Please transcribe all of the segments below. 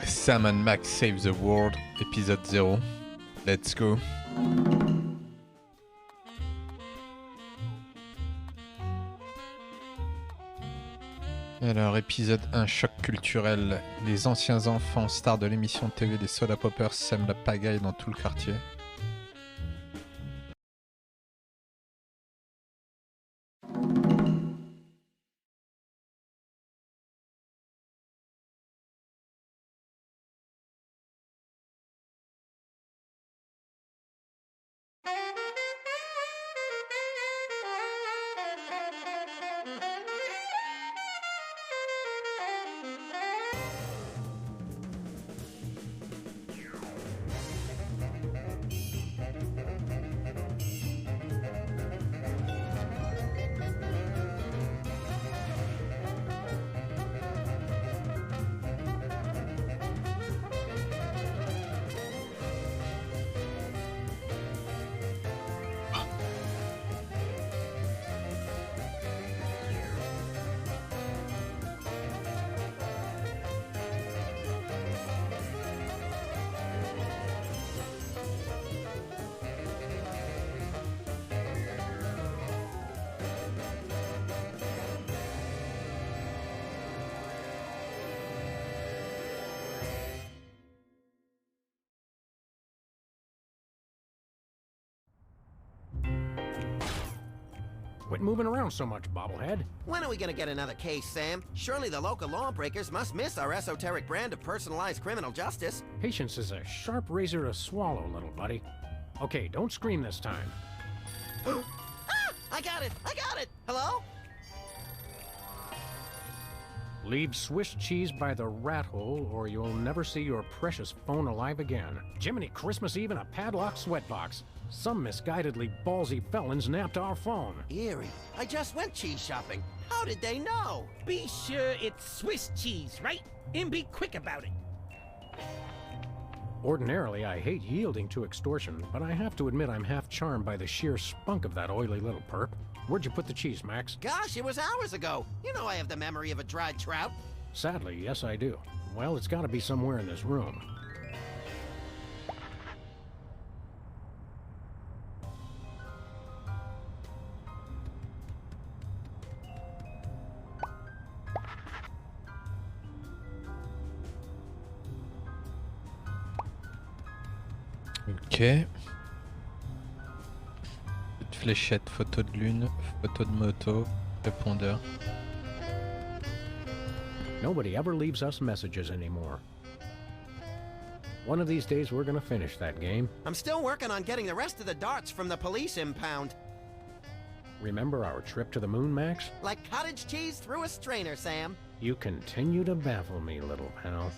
Sam and Max Save the World, épisode 0. Let's go. Alors, épisode 1, choc culturel. Les anciens enfants stars de l'émission de TV des Soda Poppers sèment la pagaille dans tout le quartier. Quit moving around so much, bobblehead. When are we gonna get another case, Sam? Surely the local lawbreakers must miss our esoteric brand of personalized criminal justice. Patience is a sharp razor to swallow, little buddy. Okay, don't scream this time. Ah! I got it! I got it! Hello? Leave Swiss cheese by the rat hole, or you'll never see your precious phone alive again. Jiminy Christmas Eve in a padlocked sweatbox. Some misguidedly ballsy felons napped our phone. Eerie. I just went cheese shopping. How did they know? Be sure it's Swiss cheese, right? And be quick about it. Ordinarily, I hate yielding to extortion, but I have to admit I'm half charmed by the sheer spunk of that oily little perp. Where'd you put the cheese, Max? Gosh, it was hours ago. You know I have the memory of a dried trout. Sadly, yes I do. Well, it's gotta be somewhere in this room. Ok. Petite fléchette, photo de lune, photo de moto, répondeur. Nobody ever leaves us messages anymore. One of these days we're gonna finish that game. I'm still working on getting the rest of the darts from the police impound. Remember our trip to the moon, Max? Like cottage cheese through a strainer, Sam. You continue to baffle me, little pal.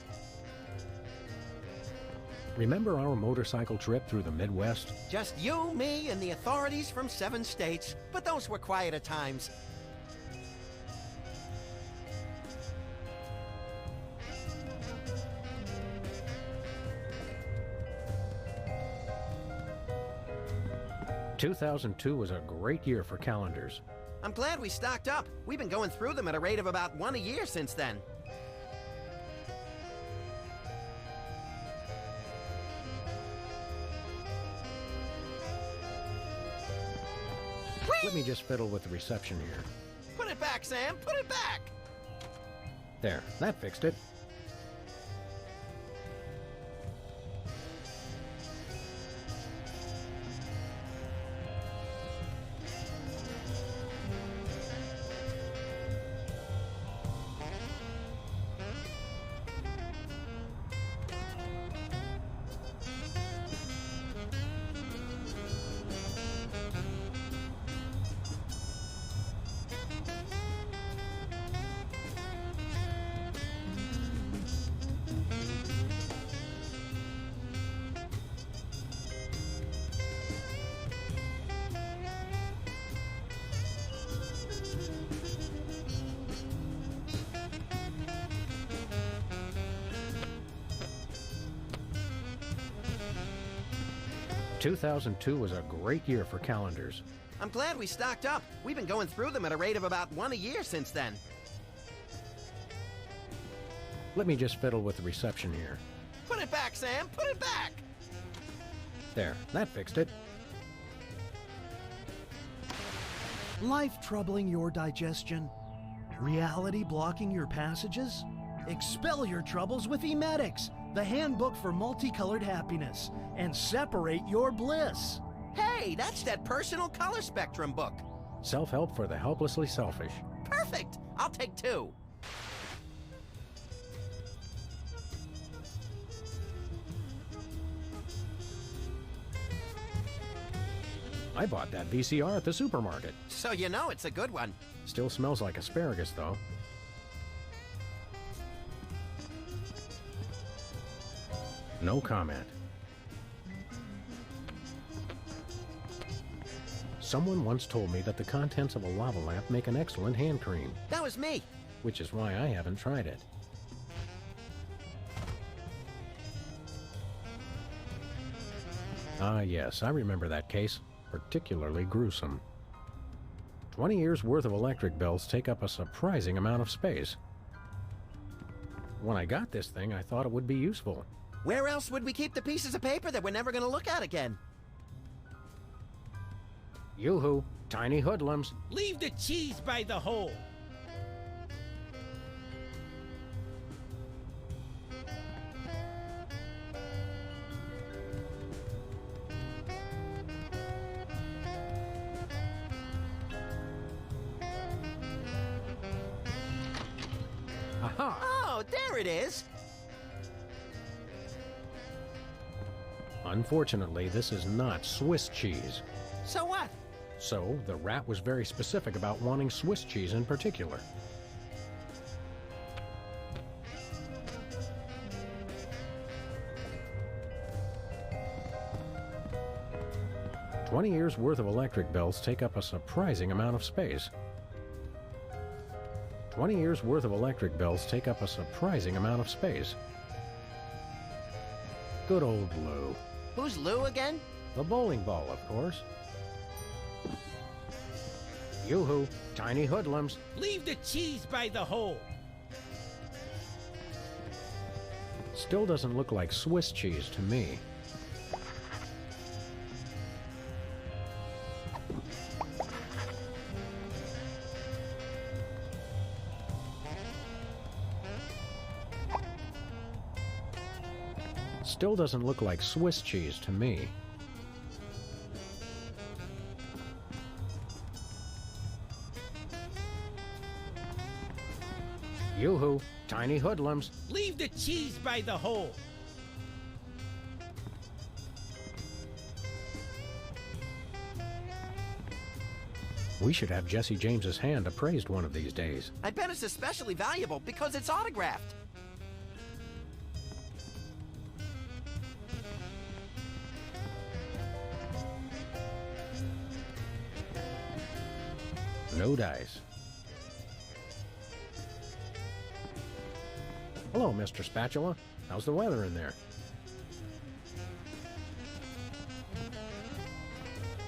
Remember our motorcycle trip through the Midwest? Just you, me, and the authorities from 7 states. But those were quieter times. "2002 was a great year for calendars. I'm glad we stocked up. We've been going through them at a rate of about 1 a year since then. Let me just fiddle with the reception here. Put it back, Sam! Put it back! There, that fixed it. 2002 was a great year for calendars. I'm glad we stocked up. We've been going through them at a rate of about one a year since then. Let me just fiddle with the reception here. Put it back, Sam! Put it back! There, that fixed it. Life troubling your digestion? Reality blocking your passages? Expel your troubles with Emetics, the handbook for multicolored happiness, and separate your bliss. Hey, that's that personal color spectrum book. Self-help for the helplessly selfish. Perfect! I'll take 2. I bought that VCR at the supermarket. So you know it's a good one. Still smells like asparagus, though. No comment. Someone once told me that the contents of a lava lamp make an excellent hand cream, That was me. which is why I haven't tried it. Ah, yes, I remember that case. Particularly gruesome. 20 years worth of electric bills take up a surprising amount of space. When I got this thing, I thought it would be useful. Where else would we keep the pieces of paper that we're never going to look at again? Yoo-hoo, tiny hoodlums. Leave the cheese by the hole. Aha! Oh, there it is. Unfortunately, this is not Swiss cheese. So what? So, the rat was very specific about wanting Swiss cheese in particular. "20 years worth of electric bills take up a surprising amount of space. 20 years worth of electric bills take up a surprising amount of space." Good old Lou. Who's Lou again? The bowling ball, of course. Yoo-hoo, tiny hoodlums. Leave the cheese by the hole. Still doesn't look like Swiss cheese to me. Still doesn't look like Swiss cheese to me. Yoo-hoo, tiny hoodlums. Leave the cheese by the hole. We should have Jesse James's hand appraised one of these days. I bet it's especially valuable because it's autographed. No dice. Hello, Mr. Spatula. How's the weather in there?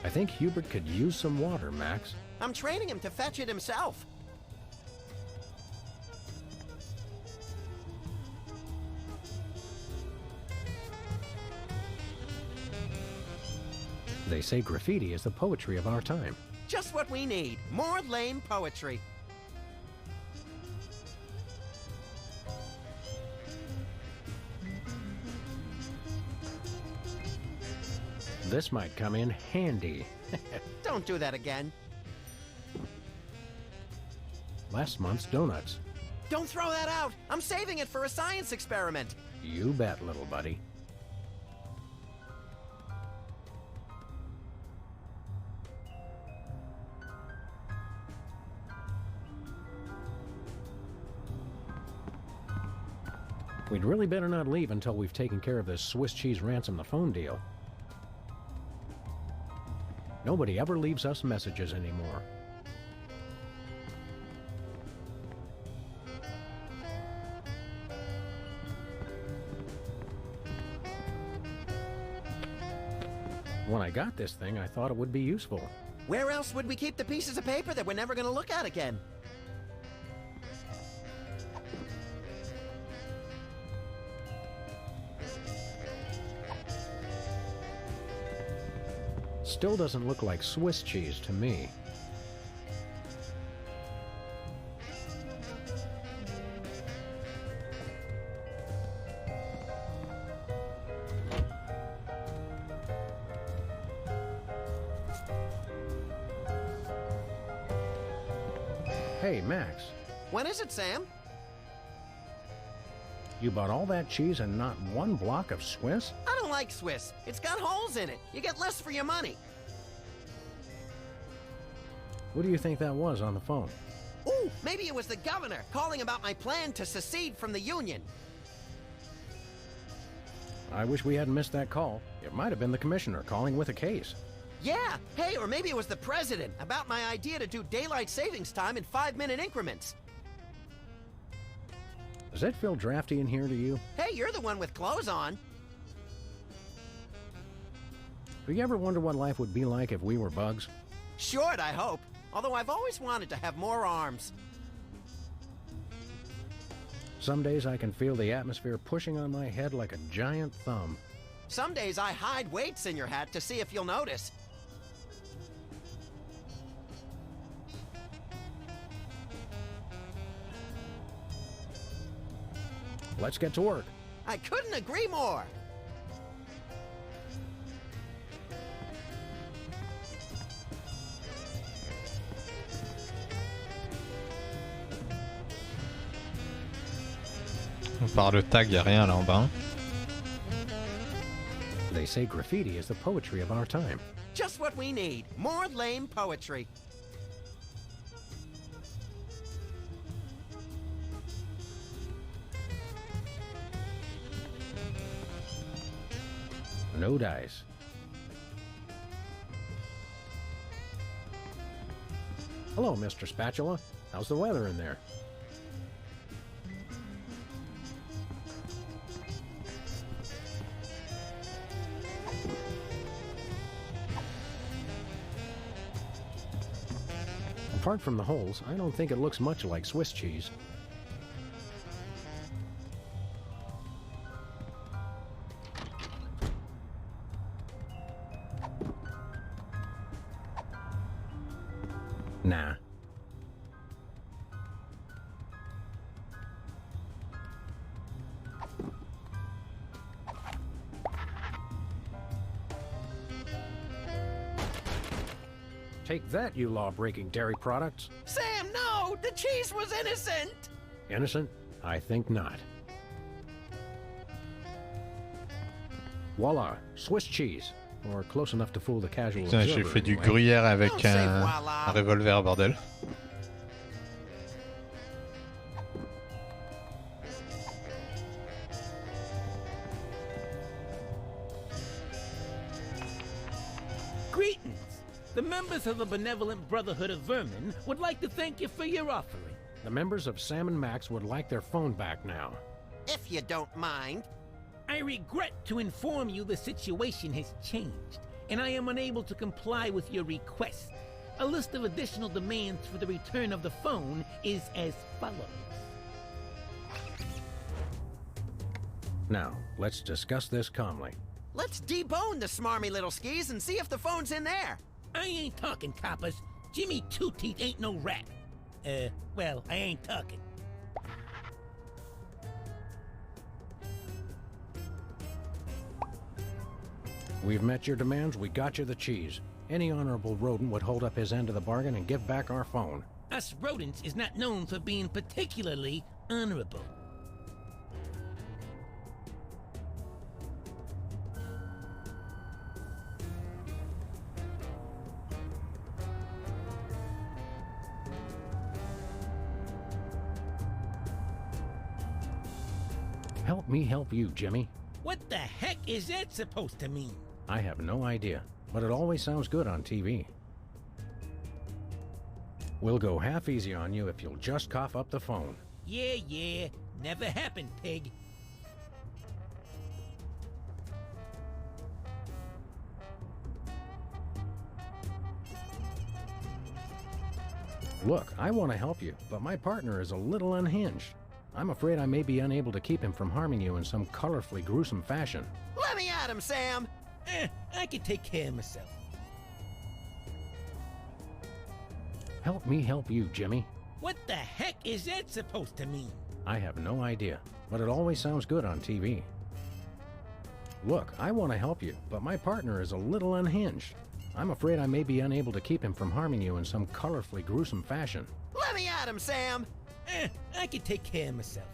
I think Hubert could use some water, Max. I'm training him to fetch it himself. They say graffiti is the poetry of our time. Just what we need. More lame poetry. This might come in handy. Don't do that again. Last month's donuts. Don't throw that out. I'm saving it for a science experiment. You bet, little buddy. We'd really better not leave until we've taken care of this Swiss cheese ransom the phone deal. Nobody ever leaves us messages anymore. When I got this thing, I thought it would be useful. Where else would we keep the pieces of paper that we're never gonna look at again? Still doesn't look like Swiss cheese to me. Hey, Max, When is it, Sam? you bought all that cheese and not one block of Swiss? I don't like Swiss. It's got holes in it. You get less for your money. What do you think that was on the phone? Ooh, maybe it was the governor calling about my plan to secede from the Union. I wish we hadn't missed that call. It might have been the commissioner calling with a case. Yeah, hey, or maybe it was the president about my idea to do daylight savings time in 5-minute increments. Does that feel drafty in here to you? Hey, you're the one with clothes on. Do you ever wonder what life would be like if we were bugs? Short, I hope. Although I've always wanted to have more arms. Some days I can feel the atmosphere pushing on my head like a giant thumb. Some days I hide weights in your hat to see if you'll notice. Let's get to work. I couldn't agree more. Par le tag, y a rien là en bas. They say graffiti is the poetry of our time. Just what we need. More lame poetry. No dice. Hello, Mr. Spatula. How's the weather in there? Apart from the holes, I don't think it looks much like Swiss cheese. Nah. Take that, you law-breaking dairy products. Sam, no! The cheese was innocent! Innocent? I think not. Voila, Swiss cheese. Or close enough to fool the casual Putain, j'ai observer, fait du anyway. gruyère avec Don't say un voila. revolver, bordel. Greetings. The members of the Benevolent Brotherhood of Vermin would like to thank you for your offering. The members of Sam and Max would like their phone back now. If you don't mind. I regret to inform you the situation has changed, and I am unable to comply with your request. A list of additional demands for the return of the phone is as follows. Now, let's discuss this calmly. Let's debone the smarmy little skis and see if the phone's in there. I ain't talking, coppers. Jimmy Two-Teeth ain't no rat. Well, I ain't talking. We've met your demands, we got you the cheese. Any honorable rodent would hold up his end of the bargain and give back our phone. Us rodents is not known for being particularly honorable. Help me help you, Jimmy. What the heck is that supposed to mean? I have no idea, but it always sounds good on TV. We'll go half easy on you if you'll just cough up the phone. Yeah, never happened, pig. Look, I want to help you, but my partner is a little unhinged. I'm afraid I may be unable to keep him from harming you in some colorfully gruesome fashion. Let me at him, Sam! I can take care of myself. Help me help you, Jimmy. What the heck is that supposed to mean? I have no idea, but it always sounds good on TV. Look, I want to help you, but my partner is a little unhinged. I'm afraid I may be unable to keep him from harming you in some colorfully gruesome fashion. Let me at him, Sam! I can take care of myself.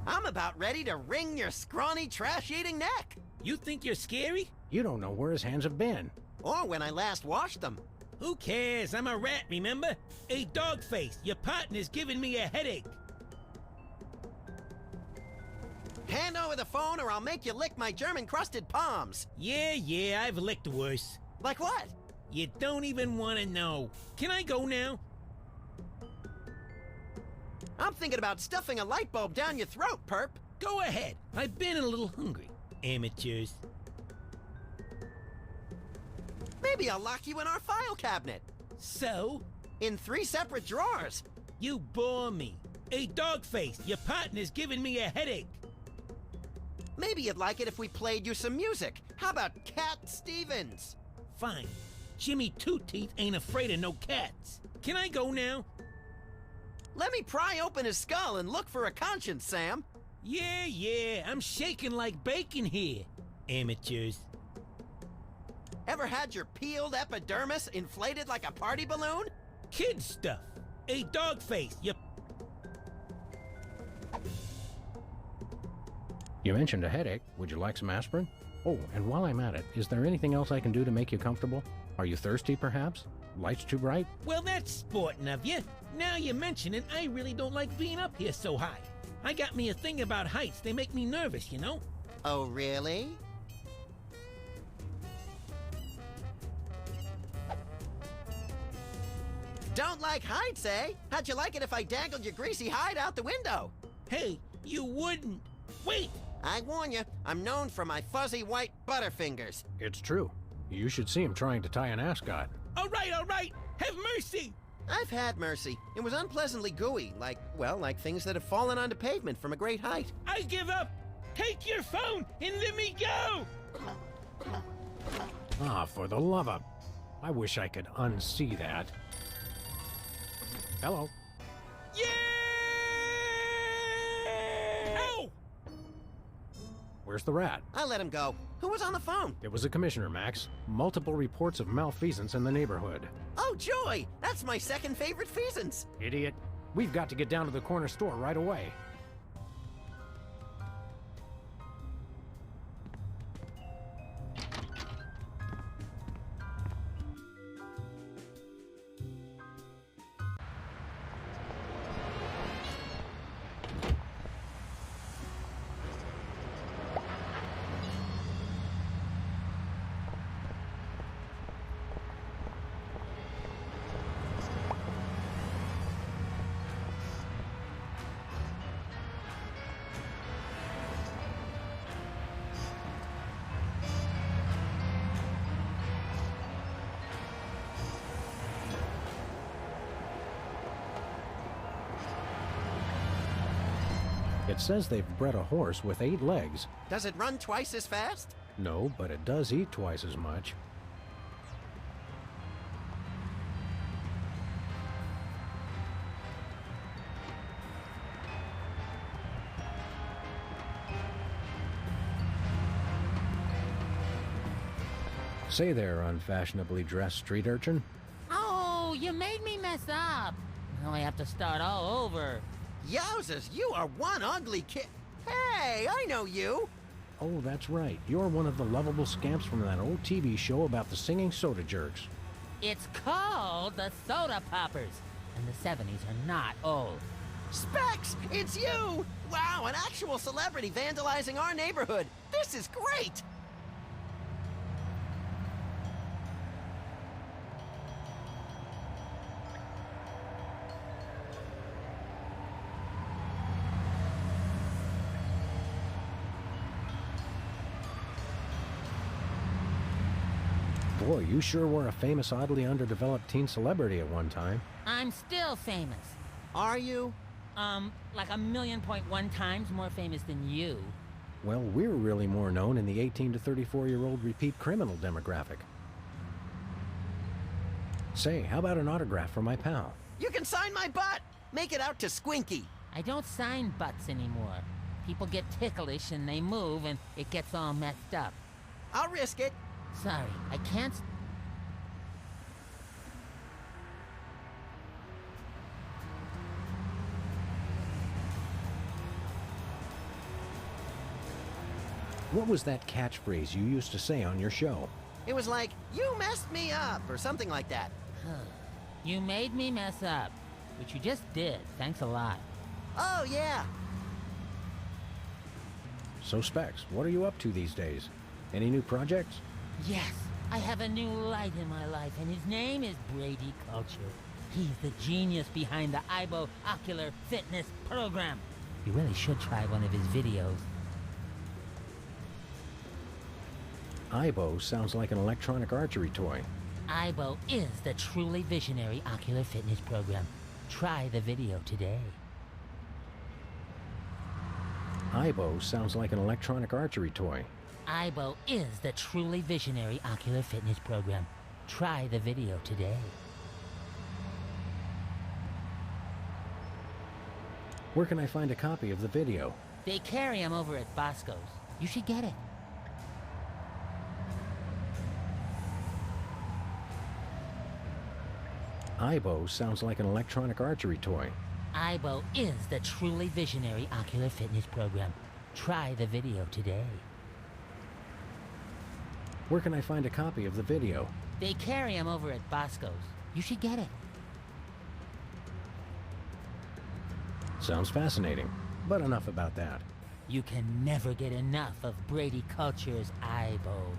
I'm about ready to wring your scrawny, trash-eating neck! You think you're scary? You don't know where his hands have been. Or when I last washed them. Who cares? I'm a rat, remember? Hey, Dogface, your partner's giving me a headache. Hand over the phone or I'll make you lick my German-crusted palms. Yeah, I've licked worse. Like what? You don't even want to know. Can I go now? I'm thinking about stuffing a light bulb down your throat, perp. Go ahead. I've been a little hungry. Amateurs. Maybe I'll lock you in our file cabinet. So? In 3 separate drawers. You bore me. Hey, Dogface, your partner's giving me a headache. Maybe you'd like it if we played you some music. How about Cat Stevens? Fine. Jimmy Two Teeth ain't afraid of no cats. Can I go now? Let me pry open his skull and look for a conscience, Sam. Yeah, I'm shaking like bacon here. Amateurs. Ever had your peeled epidermis inflated like a party balloon? Kid stuff. Hey, Dogface, You mentioned a headache. Would you like some aspirin? Oh, and while I'm at it, is there anything else I can do to make you comfortable? Are you thirsty, perhaps? Lights too bright? Well, that's sporting of you. Now you mention it, I really don't like being up here so high. I got me a thing about heights. They make me nervous, you know? Oh, really? Don't like heights, eh? How'd you like it if I dangled your greasy hide out the window? Hey, you wouldn't. Wait! I warn you, I'm known for my fuzzy white butterfingers. It's true. You should see him trying to tie an ascot. All right. Have mercy! I've had mercy. It was unpleasantly gooey, like things that have fallen onto pavement from a great height. I give up! Take your phone and let me go! Ah, for the love of... I wish I could unsee that. Hello. Yeah! Ow! Where's the rat? I let him go. Who was on the phone? It was the commissioner, Max. Multiple reports of malfeasance in the neighborhood. Oh, joy! That's my second favorite feasance. Idiot. We've got to get down to the corner store right away. It says they've bred a horse with 8 legs. Does it run twice as fast? No, but it does eat twice as much. Say there, unfashionably dressed street urchin. Oh, you made me mess up. Now I have to start all over. Yowzers, you are one ugly kid. Hey, I know you. Oh, that's right. You're one of the lovable scamps from that old TV show about the singing soda jerks. It's called the Soda Poppers, and the 70s are not old. Specs, it's you! Wow, an actual celebrity vandalizing our neighborhood. This is great! Boy, you sure were a famous, oddly underdeveloped teen celebrity at one time. I'm still famous. Are you? Like 1,000,000.1 times more famous than you. Well, we're really more known in the 18 to 34-year-old repeat criminal demographic. Say, how about an autograph for my pal? You can sign my butt! Make it out to Squinky. I don't sign butts anymore. People get ticklish and they move and it gets all messed up. I'll risk it. Sorry, I can't... What was that catchphrase you used to say on your show? It was like, you messed me up, or something like that. You made me mess up, which you just did. Thanks a lot. Oh, yeah. So, Specs, what are you up to these days? Any new projects? Yes, I have a new light in my life, and his name is Brady Culture. He's the genius behind the Aibo Ocular Fitness Program. You really should try one of his videos. Aibo sounds like an electronic archery toy. Aibo is the truly visionary ocular fitness program. Try the video today. Aibo sounds like an electronic archery toy. Aibo is the truly visionary ocular fitness program. Try the video today. Where can I find a copy of the video? They carry them over at Bosco's. You should get it. Aibo sounds like an electronic archery toy. Aibo is the truly visionary ocular fitness program. Try the video today. Where can I find a copy of the video? They carry them over at Bosco's. You should get it. Sounds fascinating, but enough about that. You can never get enough of Brady Culture's Aibo.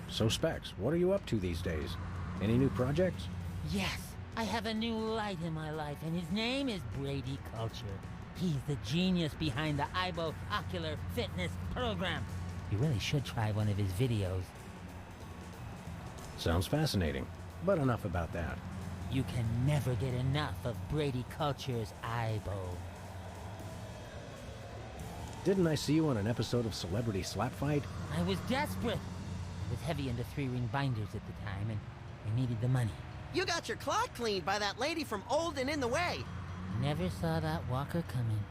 So, Specs, what are you up to these days? Any new projects? Yes, I have a new light in my life, and his name is Brady Culture. He's the genius behind the Aibo Ocular Fitness Program. You really should try one of his videos. Sounds fascinating, but enough about that. You can never get enough of Brady Culture's Aibo. Didn't I see you on an episode of Celebrity Slap Fight? I was desperate. I was heavy into 3-ring binders at the time, and I needed the money. You got your clock cleaned by that lady from Old and in the Way. Never saw that walker coming.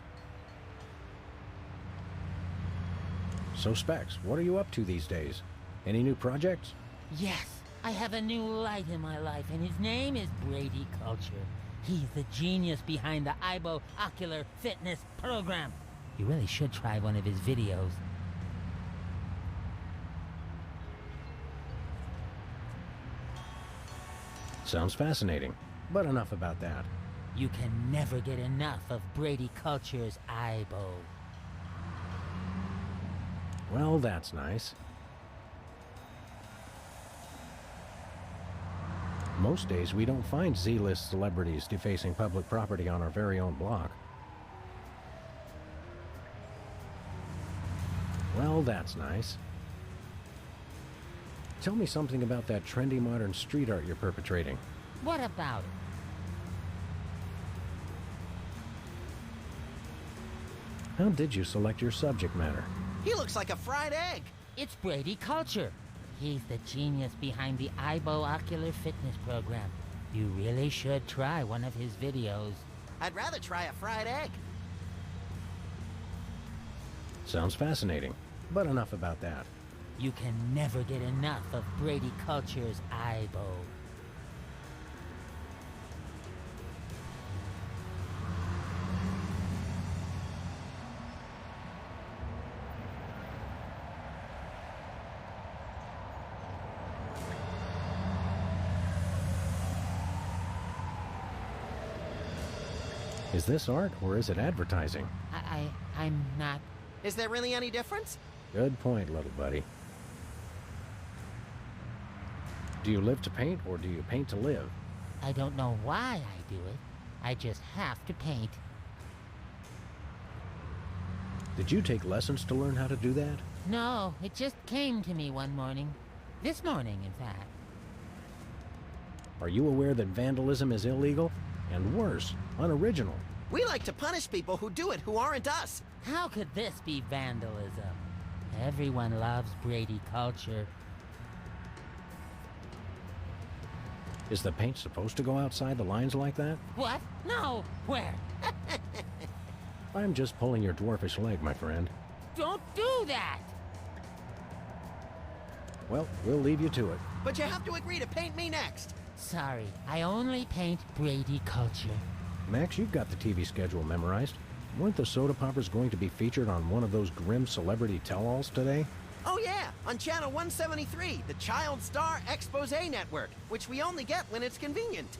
So, Specs, what are you up to these days? Any new projects? Yes, I have a new light in my life, and his name is Brady Culture. He's the genius behind the Aibo Ocular Fitness Program. You really should try one of his videos. Sounds fascinating, but enough about that. You can never get enough of Brady Culture's Aibo. Well, that's nice. Most days we don't find Z-list celebrities defacing public property on our very own block. Well, that's nice. Tell me something about that trendy modern street art you're perpetrating. What about it? How did you select your subject matter? He looks like a fried egg. It's Brady Culture. He's the genius behind the Aibo Ocular Fitness Program. You really should try one of his videos. I'd rather try a fried egg. Sounds fascinating, but enough about that. You can never get enough of Brady Culture's Aibo. Is this art or is it advertising? I'm not... Is there really any difference? Good point, little buddy. Do you live to paint or do you paint to live? I don't know why I do it. I just have to paint. Did you take lessons to learn how to do that? No, it just came to me one morning. This morning, in fact. Are you aware that vandalism is illegal? And worse, unoriginal. We like to punish people who do it who aren't us. How could this be vandalism? Everyone loves Brady culture. Is the paint supposed to go outside the lines like that? What? No! Where? I'm just pulling your dwarfish leg, my friend. Don't do that! Well, we'll leave you to it. But you have to agree to paint me next. Sorry, I only paint Brady culture. Max, you've got the TV schedule memorized. Weren't the Soda Poppers going to be featured on one of those grim celebrity tell-alls today? Oh yeah, on channel 173, the Child Star Expose Network, which we only get when it's convenient.